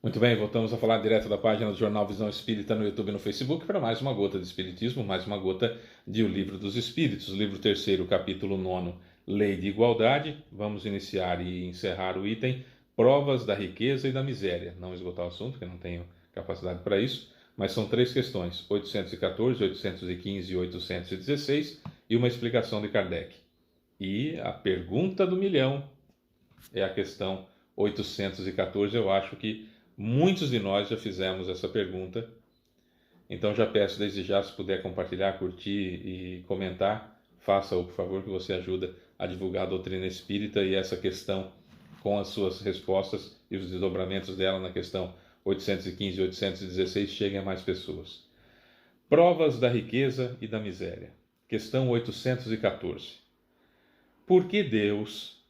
Muito bem, voltamos a falar direto da página do Jornal Visão Espírita no YouTube e no Facebook para mais uma gota de Espiritismo, mais uma gota de O Livro dos Espíritos, livro terceiro, capítulo 9, Lei de Igualdade. Vamos iniciar e encerrar o item Provas da Riqueza e da Miséria. Não esgotar o assunto, porque não tenho capacidade para isso, mas são três questões, 814, 815 e 816, e uma explicação de Kardec. E a pergunta do milhão é a questão 814. Eu acho que muitos de nós já fizemos essa pergunta, então já peço desde já, se puder compartilhar, curtir e comentar, faça-o, por favor, que você ajuda a divulgar a doutrina espírita e essa questão com as suas respostas e os desdobramentos dela na questão 815 e 816 cheguem a mais pessoas. Provas da riqueza e da miséria. Questão 814. Por que Deus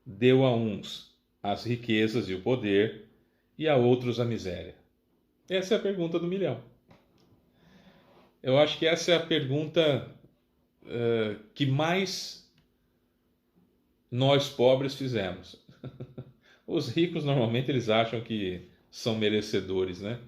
deu a uns as riquezas e o poder e a outros a miséria? Essa é a pergunta do milhão. Eu acho que essa é a pergunta que mais nós pobres fizemos. Os ricos normalmente eles acham que são merecedores, né?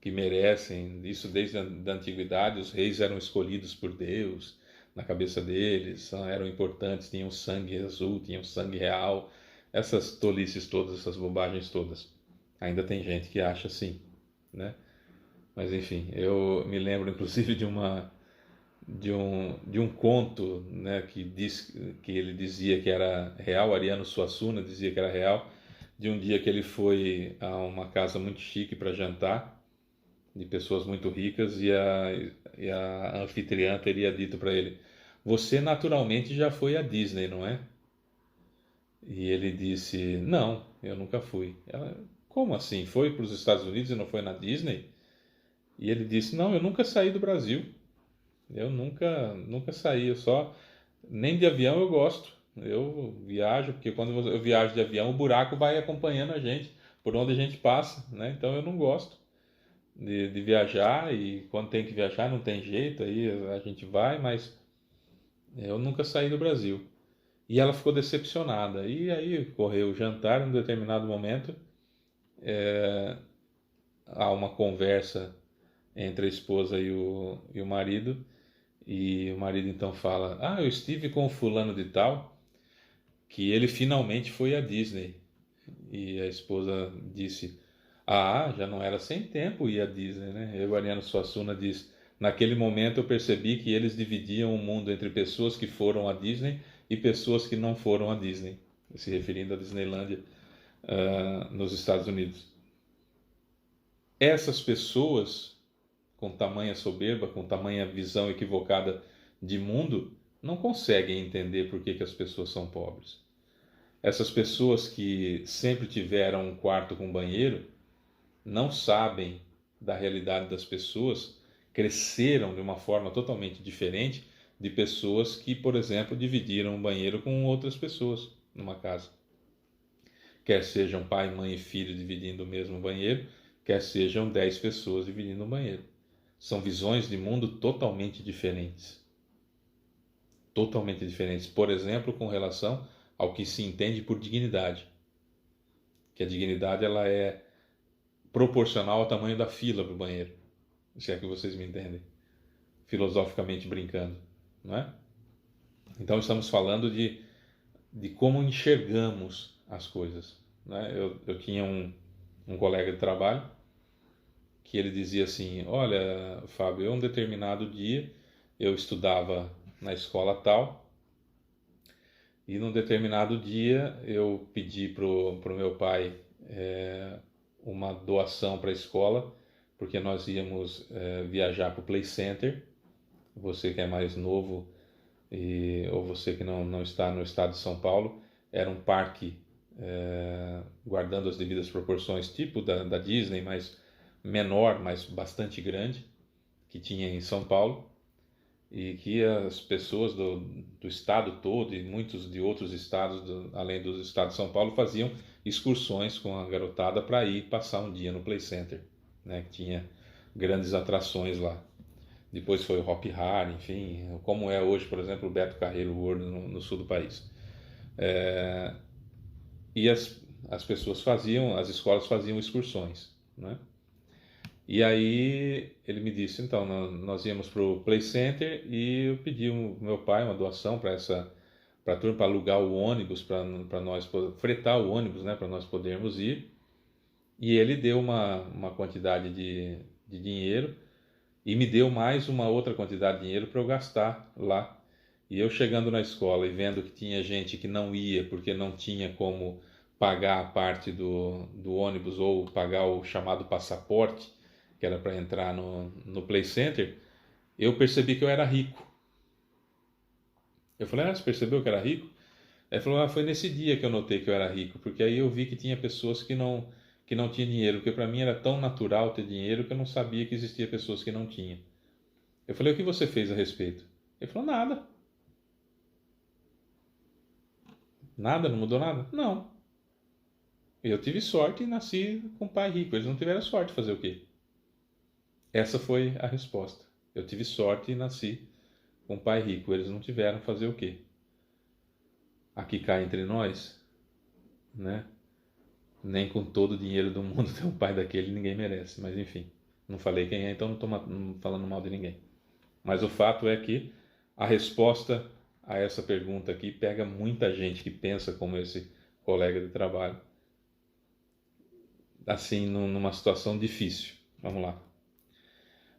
Que merecem. Isso desde a da antiguidade, os reis eram escolhidos por Deus, na cabeça deles, eram importantes, tinham sangue azul, tinham sangue real, essas tolices todas, essas bobagens todas. Ainda tem gente que acha assim, né? Mas enfim, eu me lembro inclusive de um conto, né, que ele dizia que era real. Ariano Suassuna dizia que era real, de um dia que ele foi a uma casa muito chique para jantar, de pessoas muito ricas, e a anfitriã teria dito para ele: "Você naturalmente já foi à Disney, não é?" E ele disse: "Não, eu nunca fui." Ela: "Como assim? Foi para os Estados Unidos e não foi na Disney?" E ele disse: "Não, eu nunca saí do Brasil. Eu nunca saí. Eu só nem de avião eu gosto. Eu viajo porque quando eu viajo de avião, o buraco vai acompanhando a gente por onde a gente passa, né? Então eu não gosto de viajar, e quando tem que viajar não tem jeito, aí a gente vai, mas eu nunca saí do Brasil." E ela ficou decepcionada. E aí correu o jantar. Em um determinado momento, há uma conversa entre a esposa e o marido. E o marido então fala: "Ah, eu estive com o fulano de tal, que ele finalmente foi à Disney." E a esposa disse: "Ah, já não era sem tempo ir à Disney, né?" E o Ariano Suassuna diz: "Naquele momento eu percebi que eles dividiam o mundo entre pessoas que foram à Disney e pessoas que não foram à Disney." Se referindo à Disneylândia, nos Estados Unidos. Essas pessoas, com tamanha soberba, com tamanha visão equivocada de mundo, não conseguem entender por que as pessoas são pobres. Essas pessoas que sempre tiveram um quarto com banheiro não sabem da realidade das pessoas, cresceram de uma forma totalmente diferente de pessoas que, por exemplo, dividiram um banheiro com outras pessoas numa casa. Quer sejam pai, mãe e filho dividindo o mesmo banheiro, quer sejam 10 pessoas dividindo um banheiro. São visões de mundo totalmente diferentes. Totalmente diferentes. Por exemplo, com relação ao que se entende por dignidade. Que a dignidade ela é proporcional ao tamanho da fila para o banheiro. Se é que vocês me entendem. Filosoficamente brincando, não é? Então estamos falando de como enxergamos as coisas, né? Eu tinha um colega de trabalho que ele dizia assim: "Olha, Fábio, um determinado dia eu estudava na escola tal, e num determinado dia eu pedi pro meu pai uma doação para a escola, porque nós íamos viajar para o Play Center." Você que é mais novo, ou você que não está no estado de São Paulo, era um parque, guardando as devidas proporções, tipo da Disney, mas menor, mas bastante grande, que tinha em São Paulo, e que as pessoas do estado todo e muitos de outros estados, além do estado de São Paulo, faziam excursões com a garotada para ir passar um dia no Play Center, né, que tinha grandes atrações lá. Depois foi o Hop Hari, enfim, como é hoje, por exemplo, o Beto Carreiro World no sul do país. E as escolas faziam excursões, né? E aí ele me disse, então, nós íamos para o Play Center e eu pedi ao meu pai uma doação para a turma, para alugar o ônibus, para nós, fretar o ônibus, né, para nós podermos ir. E ele deu uma quantidade de dinheiro e me deu mais uma outra quantidade de dinheiro para eu gastar lá. E eu chegando na escola e vendo que tinha gente que não ia porque não tinha como pagar a parte do ônibus ou pagar o chamado passaporte, que era para entrar no Play Center, eu percebi que eu era rico. Eu falei, você percebeu que eu era rico? Aí ele falou, foi nesse dia que eu notei que eu era rico, porque aí eu vi que tinha pessoas que não tinham dinheiro, porque para mim era tão natural ter dinheiro que eu não sabia que existia pessoas que não tinham. Eu falei, o que você fez a respeito? Ele falou, nada. Nada, não mudou nada? Não. Eu tive sorte e nasci com um pai rico. Eles não tiveram sorte, fazer o quê? Essa foi a resposta. Eu tive sorte e nasci com um pai rico. Eles não tiveram, fazer o quê? Aqui cá entre nós, né? Nem com todo o dinheiro do mundo ter um pai daquele ninguém merece. Mas enfim, não falei quem é, então não estou falando mal de ninguém. Mas o fato é que a resposta a essa pergunta aqui pega muita gente que pensa como esse colega de trabalho, assim, numa situação difícil. Vamos lá.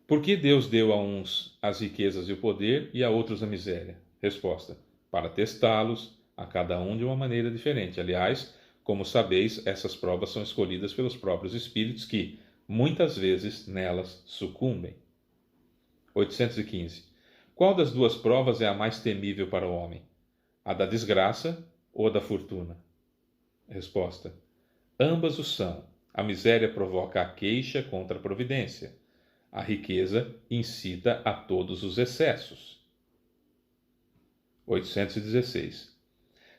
Por que Deus deu a uns as riquezas e o poder e a outros a miséria? Resposta: para testá-los, a cada um de uma maneira diferente. Aliás, como sabeis, essas provas são escolhidas pelos próprios espíritos que, muitas vezes, nelas sucumbem. 815. Qual das duas provas é a mais temível para o homem? A da desgraça ou a da fortuna? Resposta: ambas o são. A miséria provoca a queixa contra a providência. A riqueza incita a todos os excessos. 816.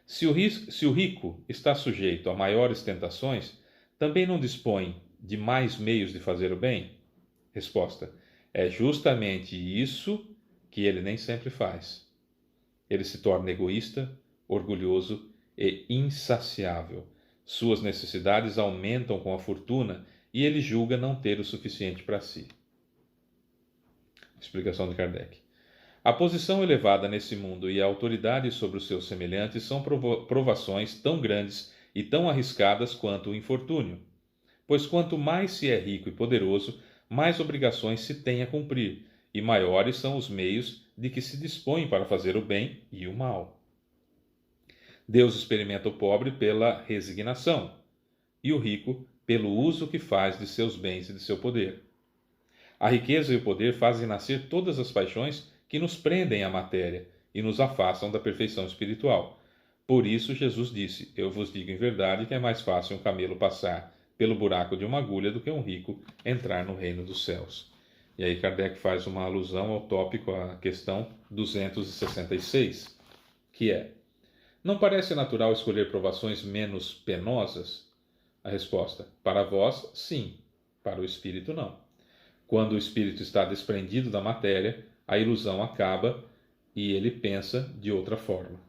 Se o rico está sujeito a maiores tentações, também não dispõe de mais meios de fazer o bem? Resposta: é justamente isso que ele nem sempre faz. Ele se torna egoísta, orgulhoso e insaciável. Suas necessidades aumentam com a fortuna e ele julga não ter o suficiente para si. Explicação de Kardec. A posição elevada nesse mundo e a autoridade sobre os seus semelhantes são provações tão grandes e tão arriscadas quanto o infortúnio. Pois quanto mais se é rico e poderoso, mais obrigações se tem a cumprir, e maiores são os meios de que se dispõe para fazer o bem e o mal. Deus experimenta o pobre pela resignação, e o rico pelo uso que faz de seus bens e de seu poder. A riqueza e o poder fazem nascer todas as paixões que nos prendem à matéria e nos afastam da perfeição espiritual. Por isso Jesus disse: eu vos digo em verdade que é mais fácil um camelo passar pelo buraco de uma agulha do que um rico entrar no reino dos céus. E aí Kardec faz uma alusão ao tópico, à questão 266, que é: não parece natural escolher provações menos penosas? A resposta: para vós, sim, para o espírito, não. Quando o espírito está desprendido da matéria, a ilusão acaba e ele pensa de outra forma.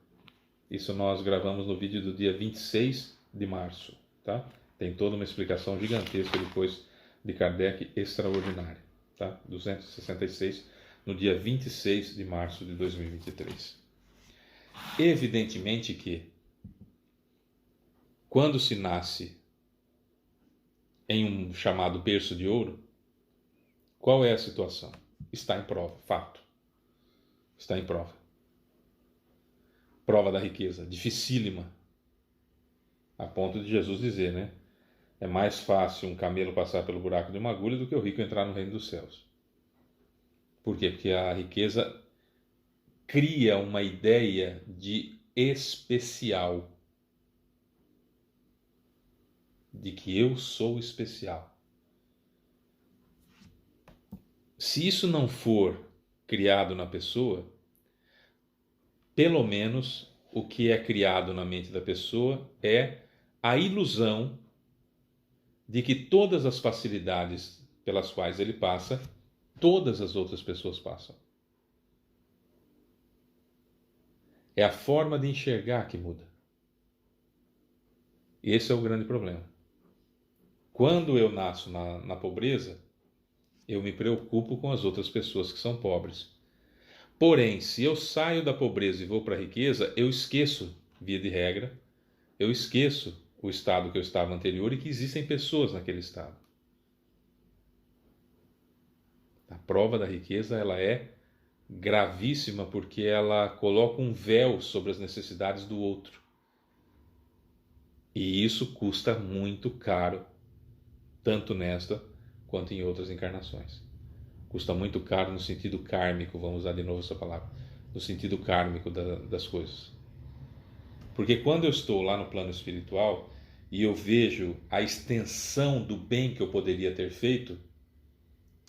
Isso nós gravamos no vídeo do dia 26 de março, tá? Tem toda uma explicação gigantesca depois de Kardec, extraordinária, tá? 266, no dia 26 de março de 2023. Evidentemente que, quando se nasce em um chamado berço de ouro, qual é a situação? Está em prova, fato. Está em prova. Prova da riqueza, dificílima. A ponto de Jesus dizer, né? É mais fácil um camelo passar pelo buraco de uma agulha do que o rico entrar no reino dos céus. Por quê? Porque a riqueza cria uma ideia de especial. De que eu sou especial. Se isso não for criado na pessoa, pelo menos o que é criado na mente da pessoa é a ilusão de que todas as facilidades pelas quais ele passa, todas as outras pessoas passam. É a forma de enxergar que muda. Esse é o grande problema. Quando eu nasço na pobreza, eu me preocupo com as outras pessoas que são pobres. Porém, se eu saio da pobreza e vou para a riqueza, eu esqueço, via de regra, eu esqueço o estado que eu estava anterior e que existem pessoas naquele estado. A prova da riqueza, ela é gravíssima porque ela coloca um véu sobre as necessidades do outro. E isso custa muito caro, tanto nesta quanto em outras encarnações. Custa muito caro no sentido kármico, vamos usar de novo essa palavra, no sentido kármico das coisas. Porque quando eu estou lá no plano espiritual e eu vejo a extensão do bem que eu poderia ter feito,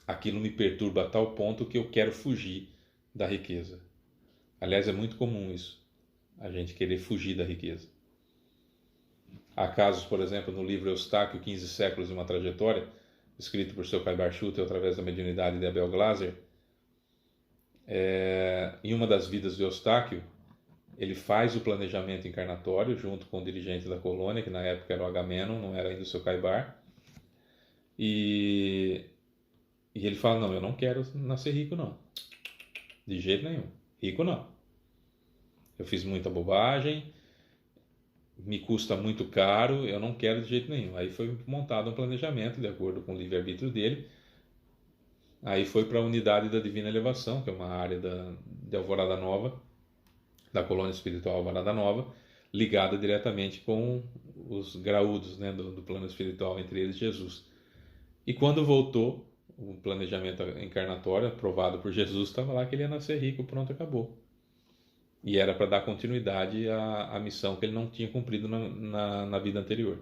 aquilo me perturba a tal ponto que eu quero fugir da riqueza. Aliás, é muito comum isso, a gente querer fugir da riqueza. Há casos, por exemplo, no livro Eustáquio, 15 séculos e uma trajetória, escrito por seu Caibar Schutter através da mediunidade de Abel Glasser. Em uma das vidas de Eustáquio, ele faz o planejamento encarnatório junto com o dirigente da colônia, que na época era o Agamenon, não era ainda o seu Caibar. E ele fala, não, eu não quero nascer rico não, de jeito nenhum, rico não. Eu fiz muita bobagem, me custa muito caro, eu não quero de jeito nenhum. Aí foi montado um planejamento de acordo com o livre-arbítrio dele. Aí foi para a unidade da Divina Elevação, que é uma área de Alvorada Nova, da colônia espiritual Alvorada Nova, ligada diretamente com os graúdos, né, do plano espiritual, entre eles Jesus. E quando voltou, o planejamento encarnatório, aprovado por Jesus, estava lá que ele ia nascer rico, pronto, acabou. E era para dar continuidade à missão que ele não tinha cumprido na vida anterior.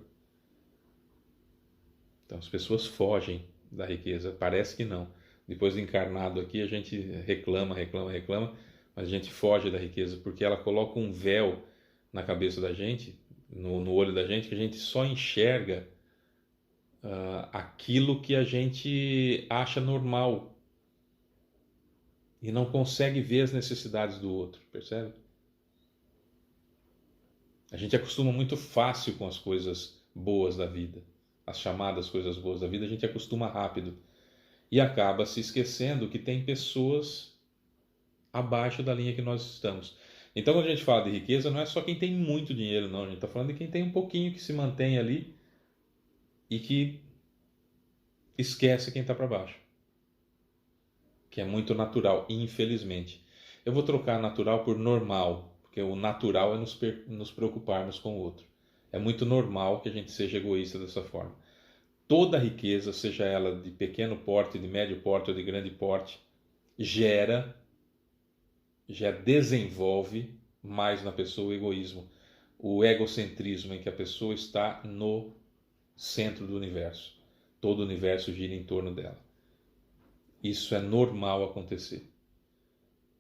Então as pessoas fogem da riqueza, parece que não. Depois de encarnado aqui, a gente reclama, mas a gente foge da riqueza porque ela coloca um véu na cabeça da gente, no olho da gente, que a gente só enxerga aquilo que a gente acha normal e não consegue ver as necessidades do outro, percebe? A gente acostuma muito fácil com as coisas boas da vida, as chamadas coisas boas da vida, a gente acostuma rápido e acaba se esquecendo que tem pessoas abaixo da linha que nós estamos. Então, quando a gente fala de riqueza, não é só quem tem muito dinheiro, não. A gente está falando de quem tem um pouquinho que se mantém ali e que esquece quem está para baixo. Que é muito natural, infelizmente. Eu vou trocar natural por normal, porque o natural é nos preocuparmos com o outro. É muito normal que a gente seja egoísta dessa forma. Toda riqueza, seja ela de pequeno porte, de médio porte ou de grande porte, já desenvolve mais na pessoa o egoísmo, o egocentrismo em que a pessoa está no centro do universo. Todo o universo gira em torno dela. Isso é normal acontecer.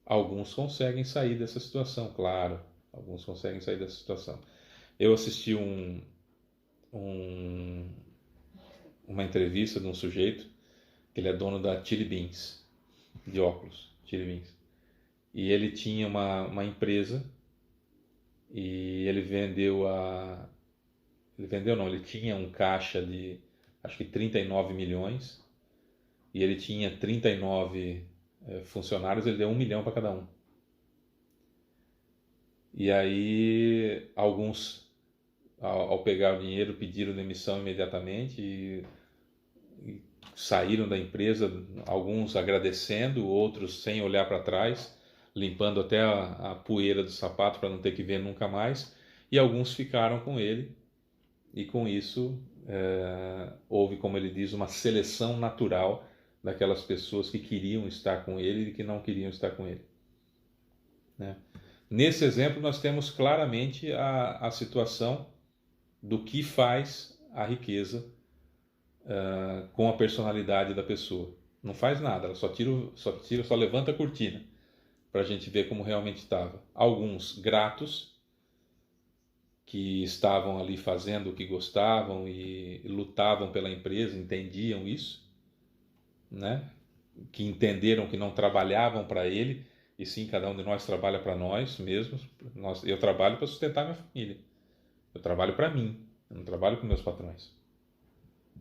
Alguns conseguem sair dessa situação, claro. Alguns conseguem sair dessa situação. Eu assisti uma entrevista de um sujeito, que ele é dono da Chili Beans, de óculos, Chili Beans. E ele tinha uma empresa e ele ele tinha um caixa de, acho que 39 milhões, e ele tinha 39 funcionários, ele deu 1 milhão para cada um. E aí, alguns, ao pegar o dinheiro, pediram demissão imediatamente e saíram da empresa, alguns agradecendo, outros sem olhar para trás, limpando até a poeira do sapato para não ter que ver nunca mais, e alguns ficaram com ele, e com isso houve, como ele diz, uma seleção natural daquelas pessoas que queriam estar com ele e que não queriam estar com ele, né? Nesse exemplo nós temos claramente a situação do que faz a riqueza com a personalidade da pessoa. Não faz nada, ela só levanta a cortina para a gente ver como realmente estava. Alguns gratos, que estavam ali fazendo o que gostavam e lutavam pela empresa, entendiam isso, né? Que entenderam que não trabalhavam para ele, e sim, cada um de nós trabalha para nós mesmos. Eu trabalho para sustentar minha família, eu trabalho para mim, Eu não trabalho para meus patrões.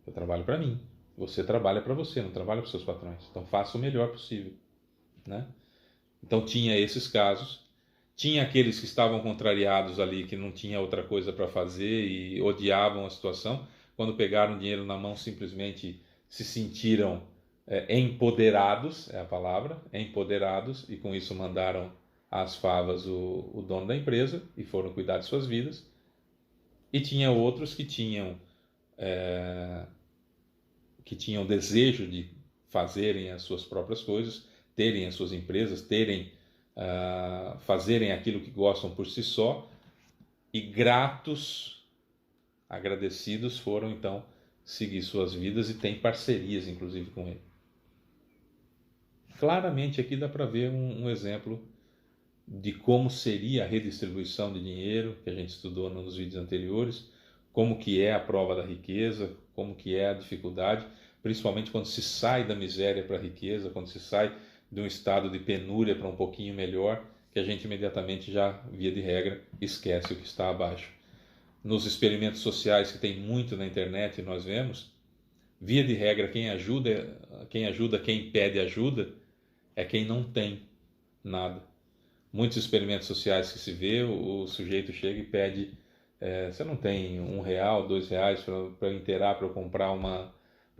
Eu trabalho para mim. Você trabalha para você, não trabalha para os seus patrões. Então faça o melhor possível, né? Então tinha esses casos. Tinha aqueles que estavam contrariados ali, que não tinha outra coisa para fazer e odiavam a situação. Quando pegaram dinheiro na mão, simplesmente se sentiram empoderados, é a palavra, empoderados, e com isso mandaram às favas o dono da empresa e foram cuidar de suas vidas. E tinha outros que tinham desejo de fazerem as suas próprias coisas, terem as suas empresas, fazerem aquilo que gostam por si só, e gratos, agradecidos, foram então seguir suas vidas e têm parcerias, inclusive, com ele. Claramente aqui dá para ver um exemplo de como seria a redistribuição de dinheiro, que a gente estudou nos vídeos anteriores, como que é a prova da riqueza, como que é a dificuldade, principalmente quando se sai da miséria para a riqueza, quando se sai de um estado de penúria para um pouquinho melhor, que a gente imediatamente já, via de regra, esquece o que está abaixo. Nos experimentos sociais que tem muito na internet, nós vemos, via de regra, quem ajuda, quem pede ajuda, é quem não tem nada. Muitos experimentos sociais que se vê, o sujeito chega e pede, você não tem R$1, R$2 para eu inteirar, para eu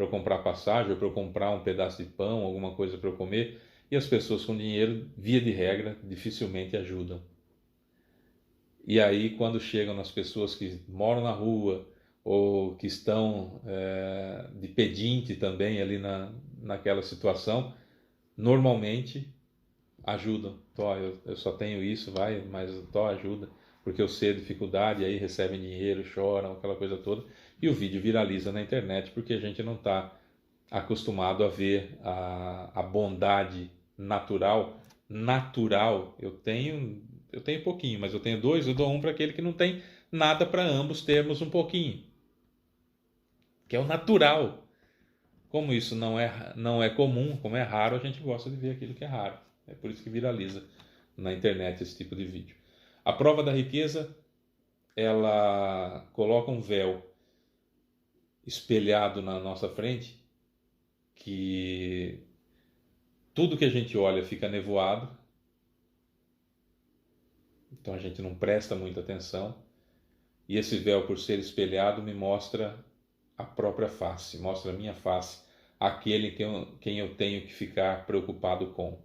comprar passagem, ou para eu comprar um pedaço de pão, alguma coisa para eu comer, e as pessoas com dinheiro, via de regra, dificilmente ajudam. E aí, quando chegam nas pessoas que moram na rua, ou que estão de pedinte também ali naquela situação, normalmente ajudam. Tó, eu só tenho isso, vai, mas Tó ajuda, porque eu sei a dificuldade, e aí recebem dinheiro, choram, aquela coisa toda, e o vídeo viraliza na internet, porque a gente não está acostumado a ver a bondade natural. Eu tenho pouquinho, mas eu tenho dois, eu dou um para aquele que não tem nada, para ambos termos um pouquinho, que é o natural. Como isso não é comum, como é raro, a gente gosta de ver aquilo que é raro. É por isso que viraliza na internet esse tipo de vídeo. A prova da riqueza, ela coloca um véu espelhado na nossa frente, que tudo que a gente olha fica nevoado, então a gente não presta muita atenção, e esse véu, por ser espelhado, me mostra a própria face, mostra a minha face, aquele quem eu tenho que ficar preocupado com,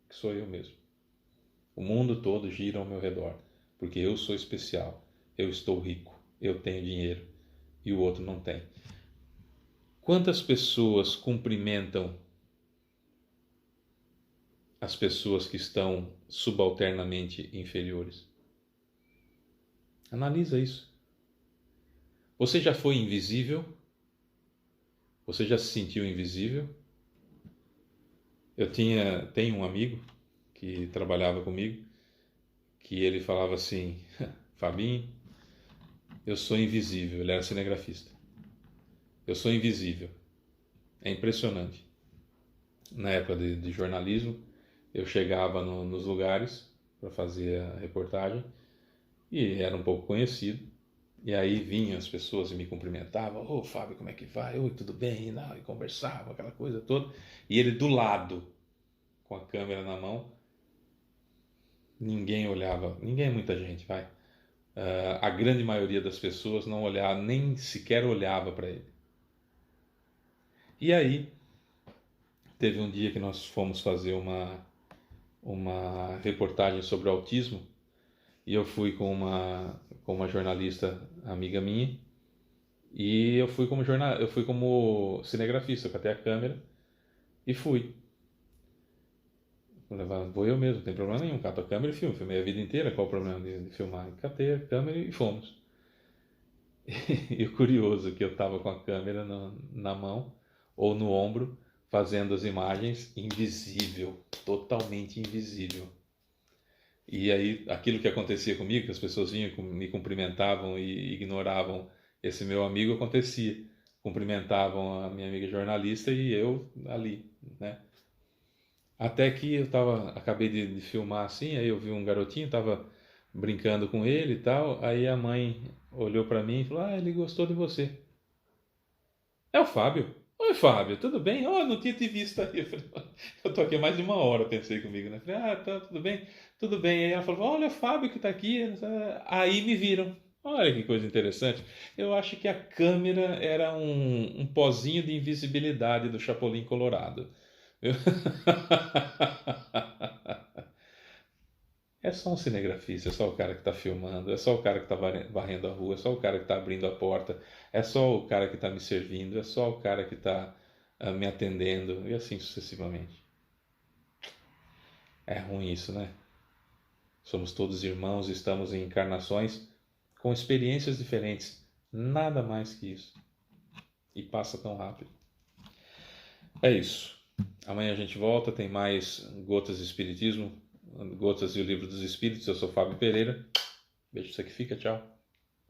que sou eu mesmo. O mundo todo gira ao meu redor, porque eu sou especial, eu estou rico, eu tenho dinheiro e o outro não tem. Quantas pessoas cumprimentam as pessoas que estão subalternamente inferiores? Analisa isso. Você já foi invisível? Você já se sentiu invisível? Tenho um amigo que trabalhava comigo, que ele falava assim: Fabinho, eu sou invisível. Ele era cinegrafista. Eu sou invisível. É impressionante. Na época de jornalismo, eu chegava nos lugares para fazer a reportagem e era um pouco conhecido. E aí vinham as pessoas e me cumprimentavam: Ô Fábio, como é que vai? Oi, tudo bem? E conversavam, aquela coisa toda. E ele do lado, com a câmera na mão, ninguém olhava, ninguém, muita gente, vai. A grande maioria das pessoas não olhava, nem sequer olhava para ele. E aí, teve um dia que nós fomos fazer uma reportagem sobre autismo, e eu fui com uma jornalista amiga minha, e eu fui como cinegrafista, eu catei a câmera e fui. Vou eu mesmo, não tem problema nenhum, cato a câmera e filmei a vida inteira, qual o problema de filmar? Catei a câmera e fomos. E o curioso é que eu estava com a câmera na mão ou no ombro, fazendo as imagens, invisível, totalmente invisível. E aí, aquilo que acontecia comigo, que as pessoas vinham, me cumprimentavam e ignoravam esse meu amigo, acontecia. Cumprimentavam a minha amiga jornalista e eu ali, né? Até que acabei de filmar assim, aí eu vi um garotinho, estava brincando com ele e tal. Aí a mãe olhou para mim e falou: Ah, ele gostou de você. É o Fábio. Oi, Fábio, tudo bem? Oh, não tinha te visto aí. Eu falei, eu tô aqui há mais de uma hora, pensei comigo, né? Falei, ah, tá, tudo bem? Tudo bem. Aí ela falou, olha o Fábio que tá aqui. Aí me viram. Olha que coisa interessante. Eu acho que a câmera era um pozinho de invisibilidade do Chapolin Colorado. Eu- É só um cinegrafista, é só o cara que está filmando, é só o cara que está varrendo a rua, é só o cara que está abrindo a porta, é só o cara que está me servindo, é só o cara que está me atendendo, e assim sucessivamente. É ruim isso, né? Somos todos irmãos, estamos em encarnações com experiências diferentes, nada mais que isso. E passa tão rápido. É isso. Amanhã a gente volta, tem mais Gotas de Espiritismo, Gotas e o Livro dos Espíritos. Eu sou Fábio Pereira. Beijo, você que fica, tchau.